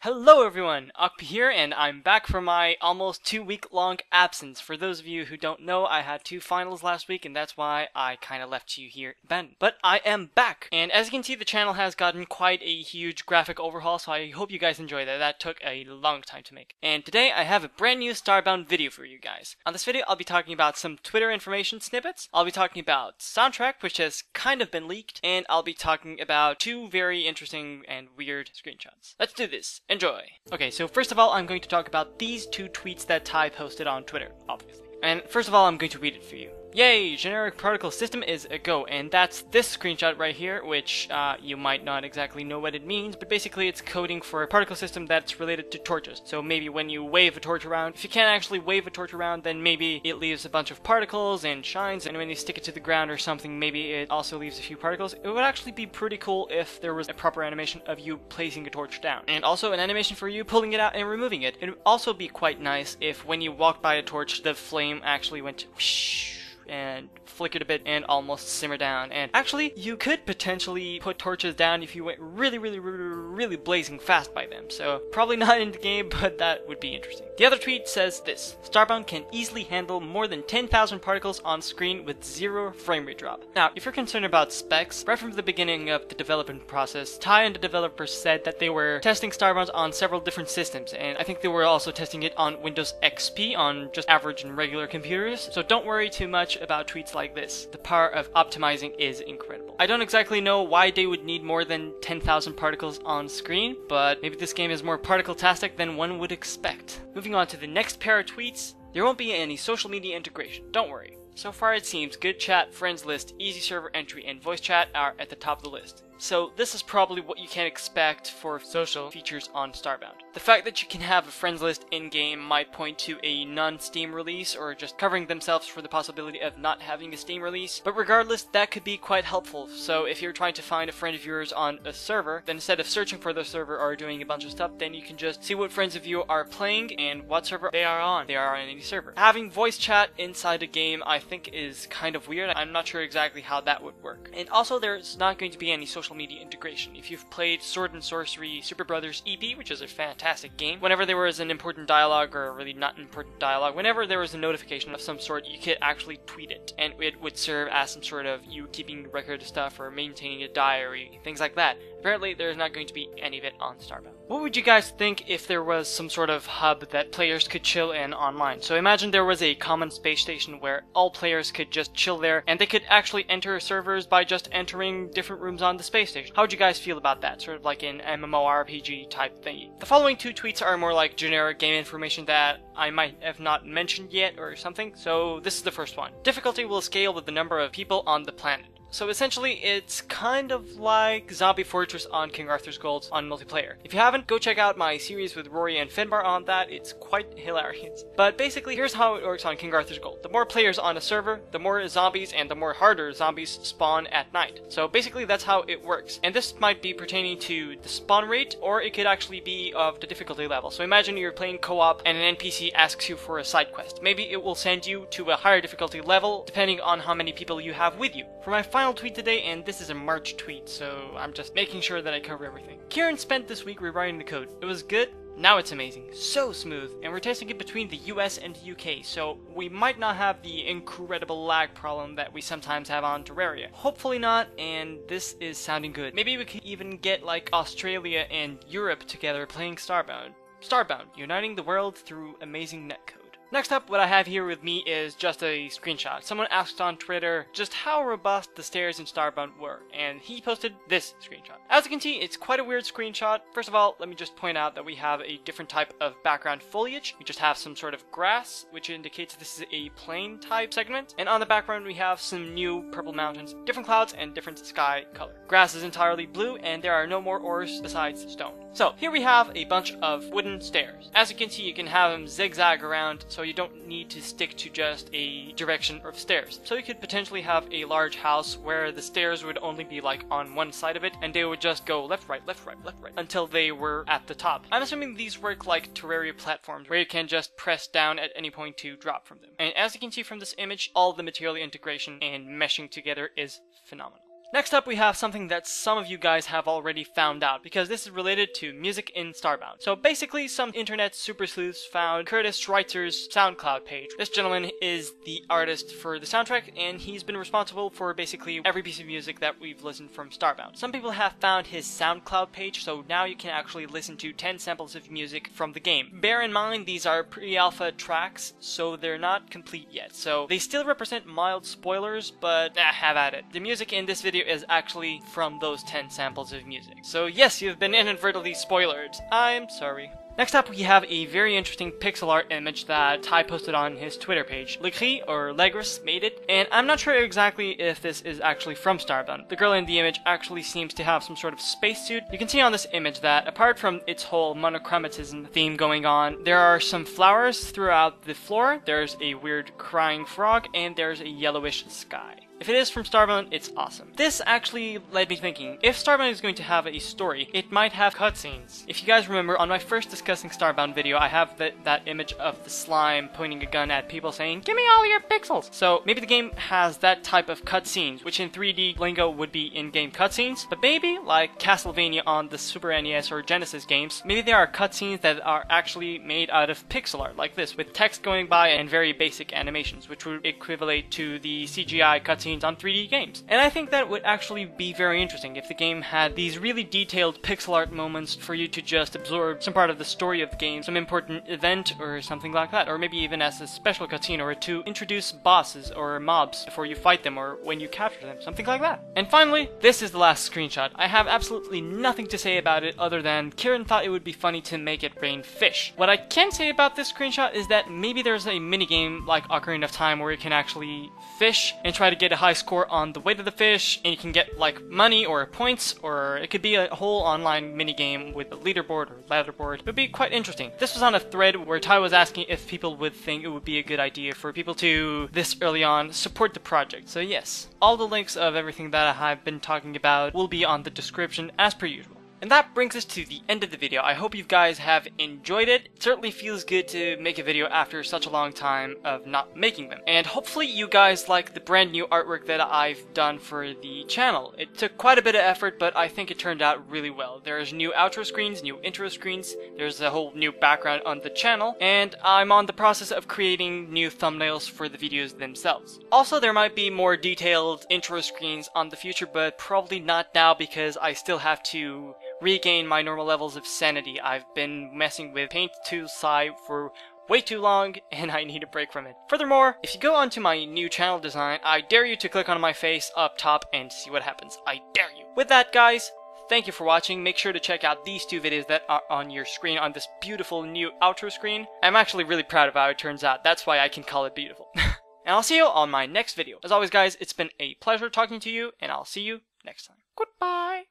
Hello everyone, ockpii here, and I'm back from my almost 2-week-long absence. For those of you who don't know, I had 2 finals last week, and that's why I kind of left you here abandoned. But I am back, and as you can see, the channel has gotten quite a huge graphic overhaul, so I hope you guys enjoy that. That took a long time to make. And today, I have a brand new Starbound video for you guys. On this video, I'll be talking about some Twitter information snippets, I'll be talking about soundtrack, which has kind of been leaked, and I'll be talking about 2 very interesting and weird screenshots. Let's do this. Enjoy! Okay, so first of all, I'm going to talk about these 2 tweets that Ty posted on Twitter, obviously. And first of all, I'm going to read it for you. Yay! Generic particle system is a go, and that's this screenshot right here, which you might not exactly know what it means, but basically it's coding for a particle system that's related to torches. So maybe when you wave a torch around, if you can't actually wave a torch around, then maybe it leaves a bunch of particles and shines, and when you stick it to the ground or something, maybe it also leaves a few particles. It would actually be pretty cool if there was a proper animation of you placing a torch down, and also an animation for you pulling it out and removing it. It would also be quite nice if when you walked by a torch, the flame actually went whoosh and flickered a bit and almost simmer down. And actually, you could potentially put torches down if you went really blazing fast by them. So probably not in the game, but that would be interesting. The other tweet says this: Starbound can easily handle more than 10,000 particles on screen with 0 frame rate drop. Now, if you're concerned about specs, right from the beginning of the development process, Ty and the developers said that they were testing Starbound on several different systems, and I think they were also testing it on Windows XP on just average and regular computers. So don't worry too much about tweets like this. The power of optimizing is incredible. I don't exactly know why they would need more than 10,000 particles on screen, but maybe this game is more particle-tastic than one would expect. Moving on to the next pair of tweets, there won't be any social media integration, don't worry. So far it seems good chat, friends list, easy server entry, and voice chat are at the top of the list. So this is probably what you can expect for social features on Starbound. The fact that you can have a friends list in-game might point to a non-Steam release, or just covering themselves for the possibility of not having a Steam release, but regardless, that could be quite helpful. So if you're trying to find a friend of yours on a server, then instead of searching for the server or doing a bunch of stuff, then you can just see what friends of you are playing and what server they are on. They are on any server. Having voice chat inside a game, I think, is kind of weird. I'm not sure exactly how that would work. And also, there's not going to be any social media integration. If you've played Sword and Sorcery Super Brothers EP, which is a fantastic game, whenever there was an important dialogue, or really not important dialogue, whenever there was a notification of some sort, you could actually tweet it, and it would serve as some sort of you keeping record of stuff or maintaining a diary, things like that. Apparently, there's not going to be any of it on Starbound. What would you guys think if there was some sort of hub that players could chill in online? So imagine there was a common space station where all players could just chill there, and they could actually enter servers by just entering different rooms on the space station. How would you guys feel about that? Sort of like an MMORPG type thingy. The following 2 tweets are more like generic game information that I might have not mentioned yet or something. So this is the first one. Difficulty will scale with the number of people on the planet. So essentially, it's kind of like Zombie Fortress on King Arthur's Gold on multiplayer. If you haven't, go check out my series with Rory and Finbar on that. It's quite hilarious. But basically, here's how it works on King Arthur's Gold. The more players on a server, the more zombies and the more harder zombies spawn at night. So basically, that's how it works. And this might be pertaining to the spawn rate, or it could actually be of the difficulty level. So imagine you're playing co-op and an NPC asks you for a side quest. Maybe it will send you to a higher difficulty level, depending on how many people you have with you. For my final tweet today, and this is a March tweet, so I'm just making sure that I cover everything. Kieran spent this week rewriting the code. It was good. Now it's amazing. So smooth. And we're testing it between the US and the UK, so we might not have the incredible lag problem that we sometimes have on Terraria. Hopefully not, and this is sounding good. Maybe we could even get like Australia and Europe together playing Starbound. Starbound, uniting the world through amazing netcode. Next up, what I have here with me is just a screenshot. Someone asked on Twitter just how robust the stairs in Starbound were, and he posted this screenshot. As you can see, it's quite a weird screenshot. First of all, let me just point out that we have a different type of background foliage. We just have some sort of grass, which indicates this is a plain type segment. And on the background, we have some new purple mountains, different clouds, and different sky color. Grass is entirely blue, and there are no more ores besides stone. So here we have a bunch of wooden stairs. As you can see, you can have them zigzag around, so you don't need to stick to just a direction of stairs. So you could potentially have a large house where the stairs would only be like on one side of it, and they would just go left, right, left, right, left, right, until they were at the top. I'm assuming these work like Terraria platforms, where you can just press down at any point to drop from them. And as you can see from this image, all the material integration and meshing together is phenomenal. Next up, we have something that some of you guys have already found out, because this is related to music in Starbound. So basically, some internet super sleuths found Curtis Schweitzer's SoundCloud page. This gentleman is the artist for the soundtrack, and he's been responsible for basically every piece of music that we've listened from Starbound. Some people have found his SoundCloud page, so now you can actually listen to 10 samples of music from the game. Bear in mind, these are pre-alpha tracks, so they're not complete yet. So they still represent mild spoilers, but have at it. The music in this video is actually from those 10 samples of music. So yes, you've been inadvertently spoiled. I'm sorry. Next up, we have a very interesting pixel art image that Ty posted on his Twitter page. Legris, or Legris, made it, and I'm not sure exactly if this is actually from Starbound. The girl in the image actually seems to have some sort of spacesuit. You can see on this image that, apart from its whole monochromatism theme going on, there are some flowers throughout the floor, there's a weird crying frog, and there's a yellowish sky. If it is from Starbound, it's awesome. This actually led me thinking, if Starbound is going to have a story, it might have cutscenes. If you guys remember, on my first discussing Starbound video, I have that image of the slime pointing a gun at people saying, "Give me all your pixels!" So maybe the game has that type of cutscenes, which in 3D lingo would be in-game cutscenes, but maybe, like Castlevania on the Super NES or Genesis games, maybe there are cutscenes that are actually made out of pixel art, like this, with text going by and very basic animations, which would equivalent to the CGI cutscenes on 3D games. And I think that would actually be very interesting if the game had these really detailed pixel art moments for you to just absorb some part of the story of the game, some important event or something like that, or maybe even as a special cutscene, or to introduce bosses or mobs before you fight them or when you capture them, something like that. And finally, this is the last screenshot. I have absolutely nothing to say about it other than Kieran thought it would be funny to make it rain fish. What I can say about this screenshot is that maybe there's a minigame like Ocarina of Time where you can actually fish and try to get a high score on the weight of the fish, and you can get like money or points, or it could be a whole online minigame with a leaderboard or ladderboard. It would be quite interesting. This was on a thread where Ty was asking if people would think it would be a good idea for people to, this early on, support the project. So yes, all the links of everything that I've been talking about will be on the description as per usual. And that brings us to the end of the video. I hope you guys have enjoyed it. It certainly feels good to make a video after such a long time of not making them. And hopefully you guys like the brand new artwork that I've done for the channel. It took quite a bit of effort, but I think it turned out really well. There's new outro screens, new intro screens, there's a whole new background on the channel, and I'm on the process of creating new thumbnails for the videos themselves. Also, there might be more detailed intro screens on the future, but probably not now because I still have to regain my normal levels of sanity. I've been messing with Paint to Sai for way too long, and I need a break from it. Furthermore, if you go onto my new channel design, I dare you to click on my face up top and see what happens. I dare you. With that, guys, thank you for watching. Make sure to check out these two videos that are on your screen on this beautiful new outro screen. I'm actually really proud of how it turns out. That's why I can call it beautiful. And I'll see you on my next video. As always, guys, it's been a pleasure talking to you, and I'll see you next time. Goodbye!